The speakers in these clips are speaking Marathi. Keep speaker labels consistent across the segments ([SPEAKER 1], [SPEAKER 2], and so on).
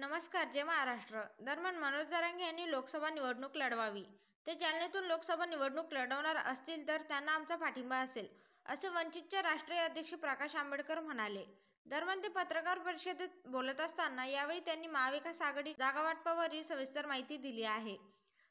[SPEAKER 1] नमस्कार. जय महाराष्ट्र. दरम्यान मनोज जरांगे यांनी लोकसभा निवडणूक लढवावी. ते जालन्यातून लोकसभा निवडणूक लढवणार असतील तर त्यांना आमचा पाठिंबा असेल, असे वंचितचे राष्ट्रीय अध्यक्ष प्रकाश आंबेडकर म्हणाले. दरम्यान ते पत्रकार परिषदेत बोलत असताना यावेळी त्यांनी महाविकास आघाडी जागावाटपावरील सविस्तर माहिती दिली आहे.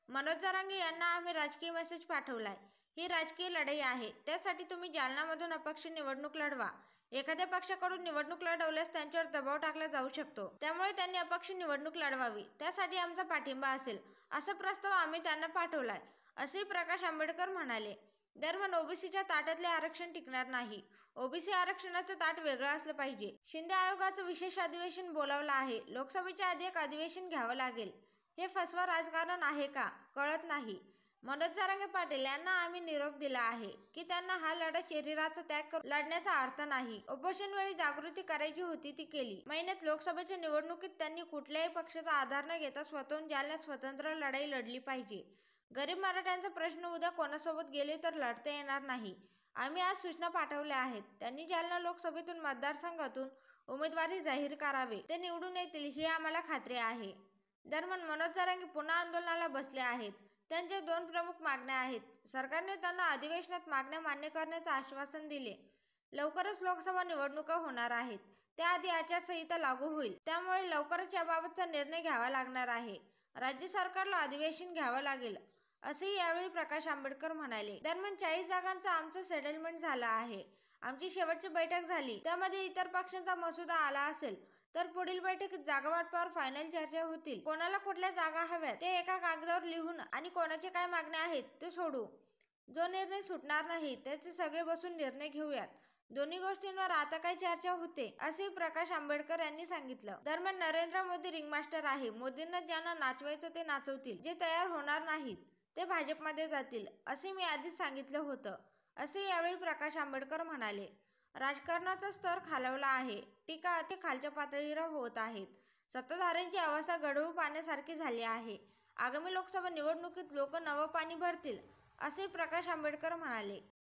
[SPEAKER 1] मनोज जरांगे यांना आम्ही राजकीय मेसेज पाठवलाय. ही राजकीय लढाई आहे. त्यासाठी तुम्ही जालन्यामधून अपक्ष निवडणूक लढवा. एखाद्या पक्षाकडून निवडणूक लढवल्यास त्यांच्यावर दबाव टाकला जाऊ शकतो. त्यामुळे त्यांनी अपक्ष निवडणूक लढवावी. त्यासाठी आमचा पाठिंबा असेल, असा प्रस्ताव आम्ही त्यांना पाठवलाय, असेही प्रकाश आंबेडकर म्हणाले. दरम्यान ओबीसीच्या ताटातले आरक्षण टिकणार नाही. ओबीसी आरक्षणाचं ताट वेगळं असलं पाहिजे. शिंदे आयोगाचं विशेष अधिवेशन बोलावलं आहे. लोकसभेच्या आधी एक अधिवेशन घ्यावं लागेल. हे फसवा राजकारण आहे का, कळत नाही. मनोज जरांगे पाटील यांना आम्ही निरोप दिला आहे की त्यांना हा लढा शरीराचा त्याग करून लढण्याचा अर्थ नाही. उपोषणवेळी जागृती करायची होती ती केली. महिन्यात लोकसभेच्या निवडणुकीत त्यांनी कुठल्याही पक्षाचा आधार न घेता स्वतःहून जालन्यात स्वतंत्र लढाई लढली पाहिजे. गरीब मराठ्यांचा प्रश्न उद्या कोणासोबत गेले तर लढता येणार नाही. आम्ही आज सूचना पाठवल्या आहेत. त्यांनी जालना लोकसभेतून मतदारसंघातून उमेदवारी जाहीर करावे. ते निवडून येतील ही आम्हाला खात्री आहे. दरम्यान मनोज जरांगे पुन्हा आंदोलनाला बसले आहेत. त्यांच्या दोन प्रमुख मागण्या आहेत. सरकारने त्यांना अधिवेशनात मागण्या मान्य करण्याचे आश्वासन दिले. लवकरच लोकसभा निवडणुका होणार आहेत. त्याआधी आचारसंहिता लागू होईल. त्यामुळे लवकरच याबाबतचा निर्णय घ्यावा लागणार आहे. राज्य सरकारला अधिवेशन घ्यावं लागेल, असेही यावेळी प्रकाश आंबेडकर म्हणाले. दरम्यान 40 जागांचं आमचं सेटलमेंट झालं आहे. आमची शेवटची बैठक झाली. त्यामध्ये इतर पक्षांचा मसुदा आला असेल तर पुढील बैठकीत जागावाटपावर फायनल चर्चा होतील. कोणाला कुठल्या जागा हव्यात ते एका कागदावर लिहून आणि कोणाचे काय मागण्या आहेत ते सोडू. जो निर्णय सुटणार नाही त्याचे सगळे बसून निर्णय घेऊयात. दोन्ही गोष्टींवर आता काय चर्चा होते, असे प्रकाश आंबेडकर यांनी सांगितलं. दरम्यान नरेंद्र मोदी रिंगमास्टर आहे. मोदींना ज्यांना नाचवायचं ते नाचवतील. जे तयार होणार नाहीत ते भाजपमध्ये जातील, असे मी आधीच सांगितलं होतं, असे यावेळी प्रकाश आंबेडकर म्हणाले. राजकारणाचा स्तर खालावला आहे. टीका अति खालच्या पातळीवर होत आहेत. सत्ताधाऱ्यांची अवस्था गढूळ पाण्यासारखी झाली आहे. आगामी लोकसभा निवडणुकीत लोक नवं पाणी भरतील, असे प्रकाश आंबेडकर म्हणाले.